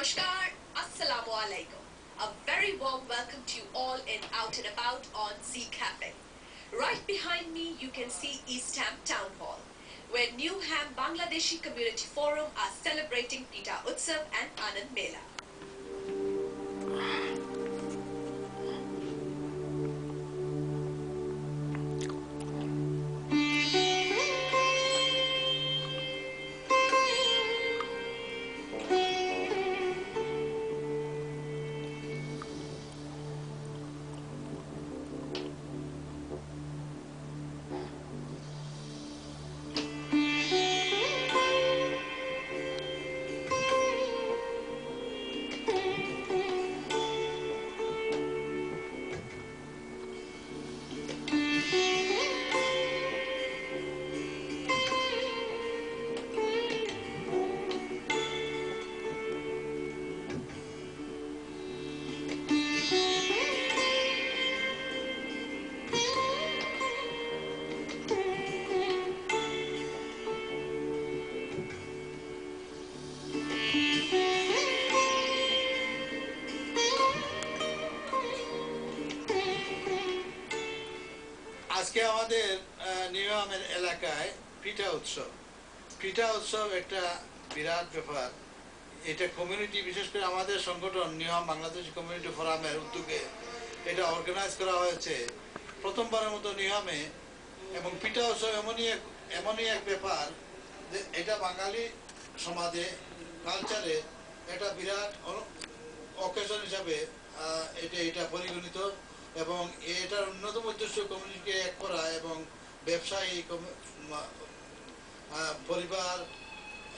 Namaskar, Assalamu alaikum. A very warm welcome to you all in Out and About on Z Cafe. Right behind me, you can see East Ham Town Hall, where New Ham Bangladeshi Community Forum are celebrating Pita Utsav and Anand Mela. আজকে আমাদের new হামের এলাকায় পিঠা উৎসব একটা বিরাট ব্যাপার। এটা community, বিশেষ করে আমাদের সংগঠন নিউ হাম বাংলাদেশ কমিউনিটি ফোরামের উদ্যোগে এটা অর্গানাইজ করা হয়েছে প্রথমবারের মতো নিউ হামে। এবং পিঠা উৎসব এমনই এক ব্যাপার যে এটা বাঙালি সমাজে, কালচারে এটা বিরাট অকেশন হিসাবে এটা পরিগণিত। এবং এটার অন্যতম উদ্দেশ্য কমিউনিটিকে এক করা এবং ব্যবসায়ী, পরিবার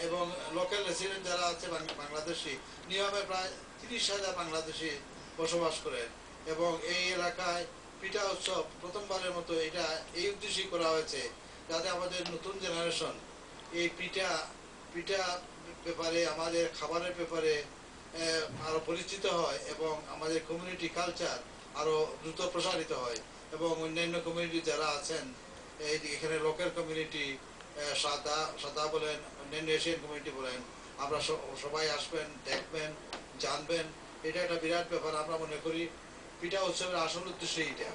এবং লোকাল রেসিডেন্ট যারা আছে বাংলাদেশি, নিয়মে প্রায় 30,000 বাংলাদেশি বসবাস করেন। এবং এই এলাকায় পিঠা উৎসব প্রথমবারের মতো এটা এই উদ্দেশ্যেই করা হয়েছে যাতে আমাদের নতুন জেনারেশন এই পিঠা ব্যাপারে, আমাদের খাবারের ব্যাপারে আরো পরিচিত হয় এবং আমাদের কমিউনিটি কালচার আরো দ্রুত প্রসারিত হয়। এবং অন্যান্য কমিউনিটি যারা আছেন এখানে লোকাল কমিউনিটি, সাদা বলেন, অন্যান্য এশিয়ান কমিউনিটি বলেন, আমরা সবাই আসবেন, দেখবেন, জানবেন। এটা একটা বিরাট ব্যাপার। আমরা মনে করি পিঠা উৎসবের আসল উদ্দেশ্য এটা।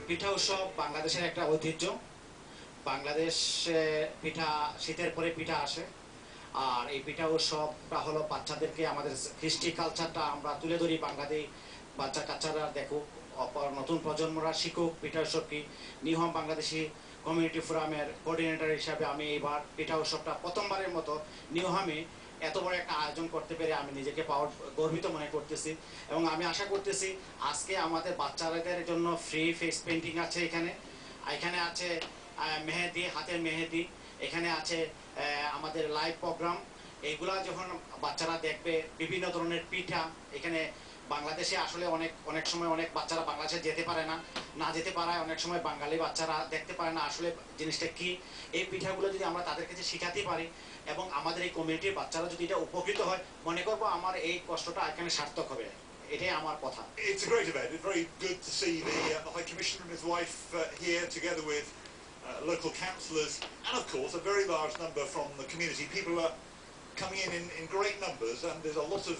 পিঠা উৎসব বাংলাদেশের একটা ঐতিহ্য। বাংলাদেশে পিঠা, শীতের পরে পিঠা আসে। আর এই পিঠা উৎসবটা হলো বাচ্চাদেরকে আমাদের কৃষ্টি কালচারটা আমরা তুলে ধরি। বাংলাদেশ বাচ্চা কাচ্চারা দেখুক, নতুন প্রজন্মরা শিখুক পিঠা উৎসব কি। নিউ হাম বাংলাদেশি কমিউনিটি ফোরামের কোঅর্ডিনেটর হিসাবে আমি এইবার পিঠা উৎসবটা প্রথমবারের মতো নিউ হামে এত বড় একটা আয়োজন করতে পেরে আমি নিজেকে গর্বিত মনে করতেছি। এবং আমি আশা করতেছি আজকে আমাদের বাচ্চাদের জন্য ফ্রি ফেস পেন্টিং আছে, এখানে আছে মেহেদি, হাতের মেহেদি, এখানে আছে আমাদের লাইভ প্রোগ্রাম। এইগুলা যখন বাচ্চারা দেখবে, বিভিন্ন ধরনের পিঠা, এখানে বাংলাদেশে আসলে অনেক সময় অনেক বাচ্চারা বাংলাদেশে যেতে পারে না যেতে পারায় অনেক সময় বাঙালি বাচ্চারা দেখতে পারে না আসলে জিনিসটা কি। এই পিঠাগুলো যদি আমরা তাদের কাছে শিখাতে পারি এবং আমাদের এই কমিউনিটির বাচ্চারা যদি এটা উপকৃত হয়, মনে করবো আমার এই কষ্টটা এখানে সার্থক হবে। এটাই আমার কথা। It's a great event. It's very good to see the High Commissioner and his wife here together with local councillors and of course a very large number from the community. People are coming in great numbers and there's a lot of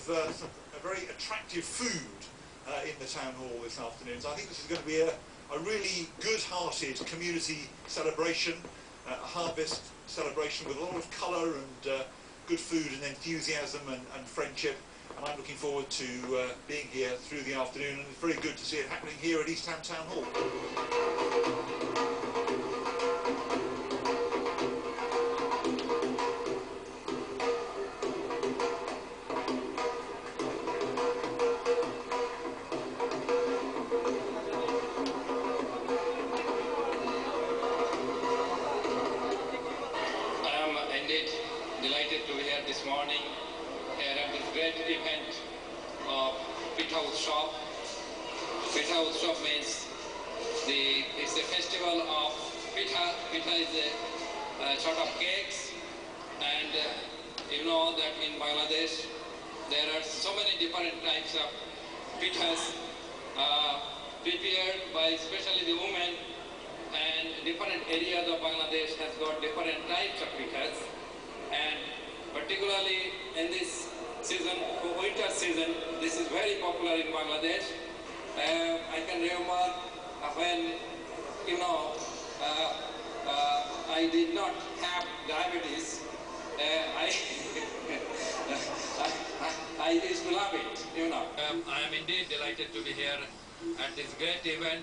very attractive food in the town hall this afternoon. So I think this is going to be a a really good-hearted community celebration, a harvest celebration with a lot of colour and good food and enthusiasm and friendship. And I'm looking forward to being here through the afternoon, and it's very good to see it happening here at East Ham Town Hall. Delighted to be here this morning here at this great event of Pitha Utsav. Pitha Utsav means it's a festival of Pitha. Pitha is a sort of cakes, and you know that in Bangladesh there are so many different types of Pithas prepared by especially the women, and different areas of Bangladesh has got different types of Pithas. And particularly in this season, winter season, this is very popular in Bangladesh. I can remember when, you know, I did not have diabetes, I used to love it, you know. I am indeed delighted to be here at this great event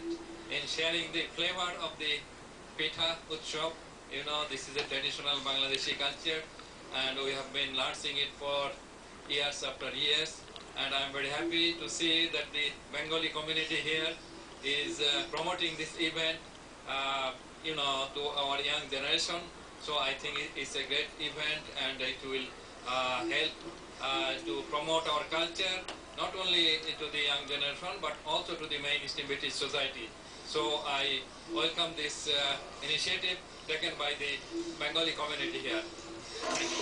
in sharing the flavor of the Pitha Utsav. You know, this is a traditional Bangladeshi culture, and we have been launching it for years after years. And I'm very happy to see that the Bengali community here is promoting this event, you know, to our young generation. So I think it's a great event, and it will help to promote our culture, not only to the young generation, but also to the mainstream British society. So I welcome this initiative taken by the Bengali community here.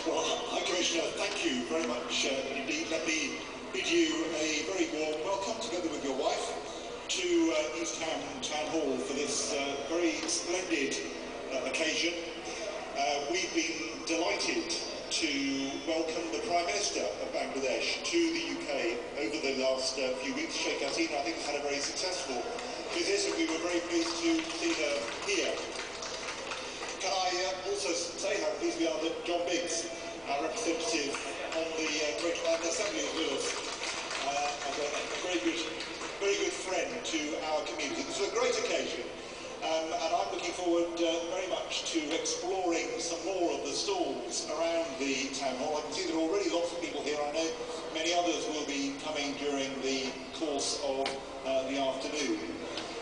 Well, High Commissioner, thank you very much indeed. Let me bid you a very warm welcome, together with your wife, to East Ham Town Hall for this very splendid occasion. We've been delighted to welcome the Prime Minister of Bangladesh to the UK over the last few weeks. Sheikh Hasina, I think, has had a very successful visit, and we were very pleased to see her here. Can I also say how pleased we are that John Biggs, our representative on the Greater London Assembly, is with us as a very good friend to our community. This is a great occasion, and I'm looking forward very much to exploring some more of the stalls around the town hall. I can see there are already lots of people here. I know many others will be coming during the course of the afternoon.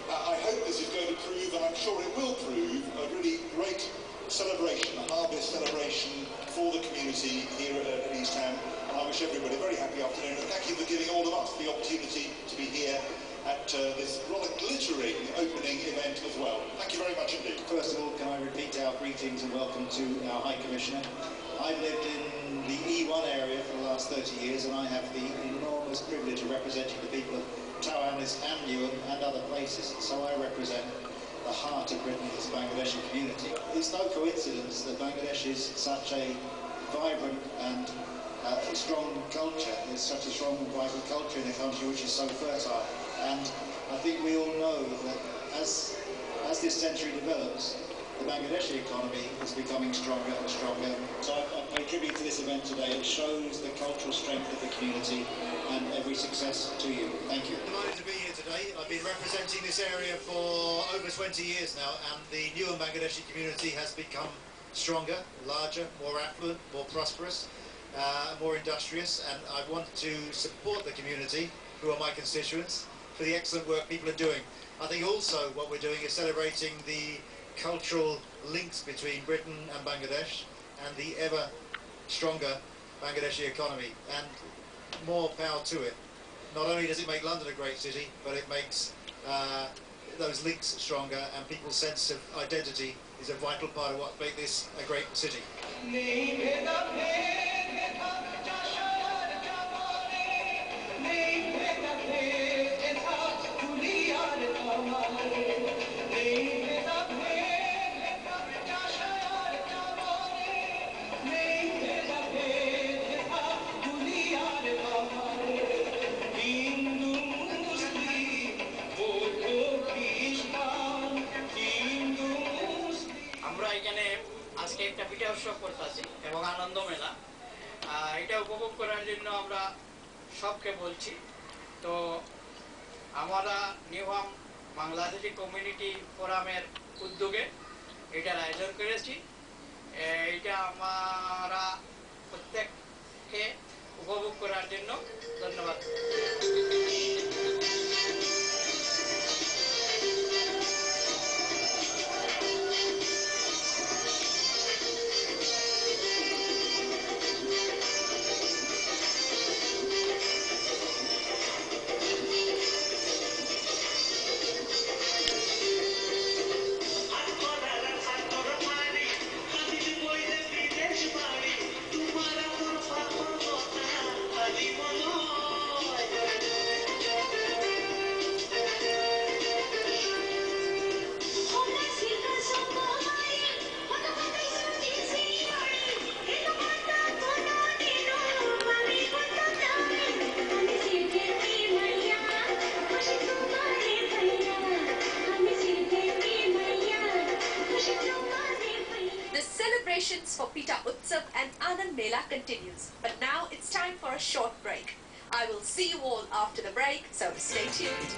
I hope this is going to prove, and I'm sure it will prove, a really great celebration, a harvest celebration for the community here at East Ham. And I wish everybody a very happy afternoon, and thank you for giving all of us the opportunity to be here at this rather glittering opening event as well. Thank you very much indeed. First of all, can I repeat our greetings and welcome to our High Commissioner. I've lived in the E1 area for the last 30 years, and I have the enormous privilege of representing the people of Tower Hamlets and Newham and other places. So I represent the heart of Britain's Bangladeshi community. It's no coincidence that Bangladesh is such a vibrant and strong culture. There's such a strong and vibrant culture in a country which is so fertile. And I think we all know that as this century develops, the Bangladeshi economy is becoming stronger and stronger. So I pay tribute to this event today. It shows the cultural strength of the community, and every success to you. Thank you. Delighted to be here today. I've been representing this area for over 20 years now, and the Newham Bangladeshi community has become stronger, larger, more affluent, more prosperous, more industrious, and I want to support the community, who are my constituents, for the excellent work people are doing. I think also what we're doing is celebrating the cultural links between Britain and Bangladesh and the ever stronger Bangladeshi economy, and more power to it. Not only does it make London a great city, but it makes those links stronger, and people's sense of identity is a vital part of what makes this a great city. Hindu, Muslim, Buddha, Krishna. উৎসব করতেছি এবং আনন্দ মেলা এটা উপভোগ করার জন্য আমরা সবকে বলছি। তো আমরা নিউহাম বাংলাদেশি কমিউনিটি ফোরামের উদ্যোগে এটার আয়োজন করেছি। এটা আমরা প্রত্যেককে উপভোগ করার জন্য ধন্যবাদ। The celebrations for Pita Utsav and Anand Mela continues, but now it's time for a short break. I will see you all after the break, so stay tuned.